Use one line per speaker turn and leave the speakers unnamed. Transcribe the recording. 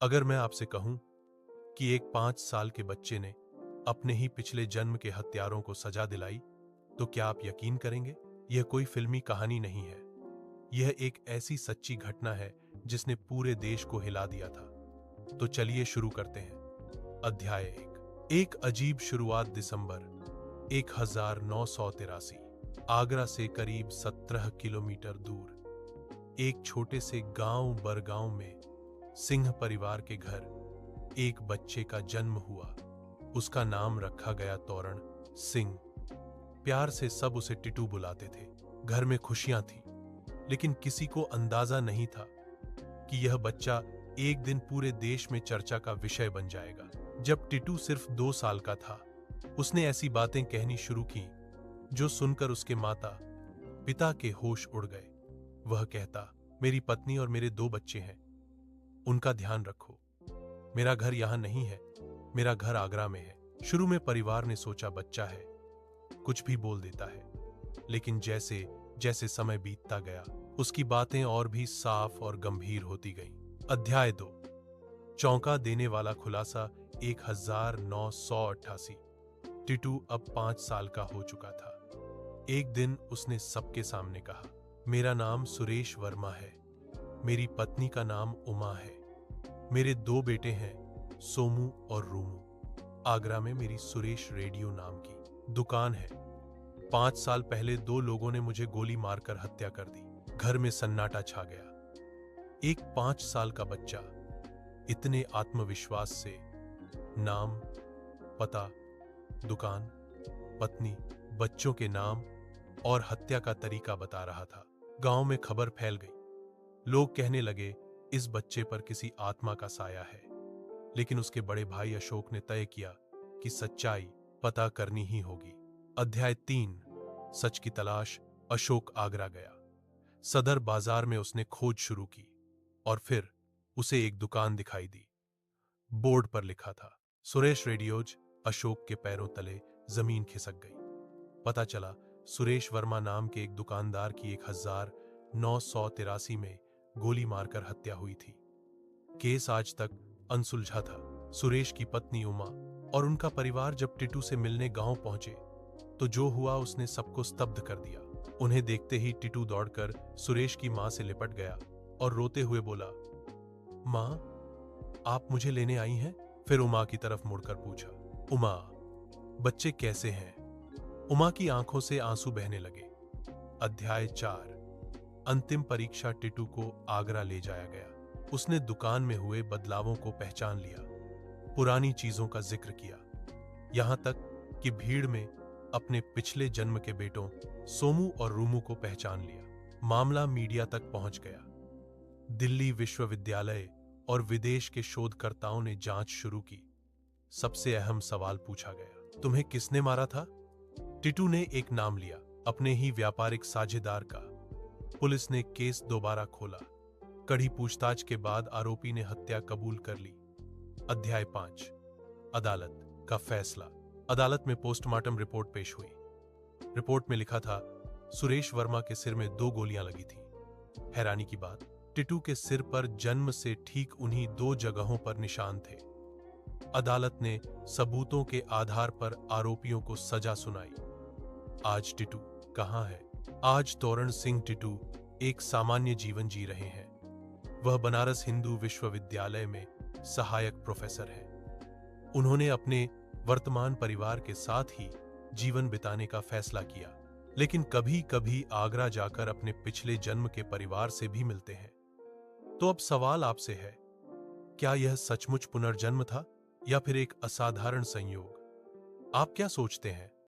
अगर मैं आपसे कहूं कि एक 5 साल के बच्चे ने अपने ही पिछले जन्म के हत्यारों को सजा दिलाई, तो क्या आप यकीन करेंगे? यह कोई फिल्मी कहानी नहीं है। यह एक ऐसी सच्ची घटना है जिसने पूरे देश को हिला दिया था। तो चलिए शुरू करते हैं। अध्याय 1। एक अजीब शुरुआत। दिसंबर 1983। आगरा से करीब 17 किलोमीटर दूर एक छोटे से गांव बरगांव में सिंह परिवार के घर एक बच्चे का जन्म हुआ। उसका नाम रखा गया तोरण सिंह। प्यार से सब उसे टिटू बुलाते थे। घर में खुशियां थीं, लेकिन किसी को अंदाजा नहीं था कि यह बच्चा एक दिन पूरे देश में चर्चा का विषय बन जाएगा। जब टिटू सिर्फ 2 साल का था, उसने ऐसी बातें कहनी शुरू की जो सुनकर उसके माता पिता के होश उड़ गए। वह कहता, मेरी पत्नी और मेरे 2 बच्चे हैं, उनका ध्यान रखो। मेरा घर यहां नहीं है, मेरा घर आगरा में है। शुरू में परिवार ने सोचा बच्चा है, कुछ भी बोल देता है, लेकिन जैसे जैसे समय बीतता गया, उसकी बातें और भी साफ और गंभीर होती गईं। अध्याय 2। चौंका देने वाला खुलासा। 1988। टिटू अब 5 साल का हो चुका था। एक दिन उसने सबके सामने कहा, मेरा नाम सुरेश वर्मा है, मेरी पत्नी का नाम उमा है, मेरे 2 बेटे हैं, सोमू और रूमू। आगरा में मेरी सुरेश रेडियो नाम की दुकान है। 5 साल पहले 2 लोगों ने मुझे गोली मारकर हत्या कर दी। घर में सन्नाटा छा गया। एक 5 साल का बच्चा इतने आत्मविश्वास से नाम, पता, दुकान, पत्नी, बच्चों के नाम और हत्या का तरीका बता रहा था। गांव में खबर फैल गई। लोग कहने लगे, इस बच्चे पर किसी आत्मा का साया है। लेकिन उसके बड़े भाई अशोक ने तय किया कि सच्चाई पता करनी ही होगी। अध्याय 3। सच की तलाश। अशोक आगरा गया। सदर बाजार में उसने खोज शुरू की और फिर उसे एक दुकान दिखाई दी। बोर्ड पर लिखा था, सुरेश रेडियोज। अशोक के पैरों तले जमीन खिसक गई। पता चला सुरेश वर्मा नाम के एक दुकानदार की 1983 में गोली मारकर हत्या हुई थी। केस आज तक अनसुलझा था। सुरेश की पत्नी उमा और उनका परिवार जब टिटू से मिलने गांव पहुंचे तो जो हुआ उसने सबको स्तब्ध कर दिया। उन्हें देखते ही टिटू दौड़कर सुरेश की मां से लिपट गया और रोते हुए बोला, मां, आप मुझे लेने आई हैं? फिर उमा की तरफ मुड़कर पूछा, उमा, बच्चे कैसे हैं? उमा की आंखों से आंसू बहने लगे। अध्याय 4। अंतिम परीक्षा। टिटू को आगरा ले जाया गया। उसने दुकान में हुए बदलावों को पहचान लिया, पुरानी चीजों का जिक्र किया, यहां तक कि भीड़ में अपने पिछले जन्म के बेटों सोमू और रूमू को पहचान लिया। मामला मीडिया तक पहुंच गया। दिल्ली विश्वविद्यालय और विदेश के शोधकर्ताओं ने जांच शुरू की। सबसे अहम सवाल पूछा गया, तुम्हें किसने मारा था? टिटू ने एक नाम लिया, अपने ही व्यापारिक साझेदार का। पुलिस ने केस दोबारा खोला। कड़ी पूछताछ के बाद आरोपी ने हत्या कबूल कर ली। अध्याय 5। अदालत का फैसला। अदालत में पोस्टमार्टम रिपोर्ट पेश हुई। रिपोर्ट में लिखा था, सुरेश वर्मा के सिर में 2 गोलियां लगी थी। हैरानी की बात, टिटू के सिर पर जन्म से ठीक उन्हीं 2 जगहों पर निशान थे। अदालत ने सबूतों के आधार पर आरोपियों को सजा सुनाई। आज टिटू कहां है? आज तोरण सिंह टिटू एक सामान्य जीवन जी रहे हैं। वह बनारस हिंदू विश्वविद्यालय में सहायक प्रोफेसर हैं। उन्होंने अपने वर्तमान परिवार के साथ ही जीवन बिताने का फैसला किया, लेकिन कभी कभी आगरा जाकर अपने पिछले जन्म के परिवार से भी मिलते हैं। तो अब सवाल आपसे है, क्या यह सचमुच पुनर्जन्म था या फिर एक असाधारण संयोग? आप क्या सोचते हैं?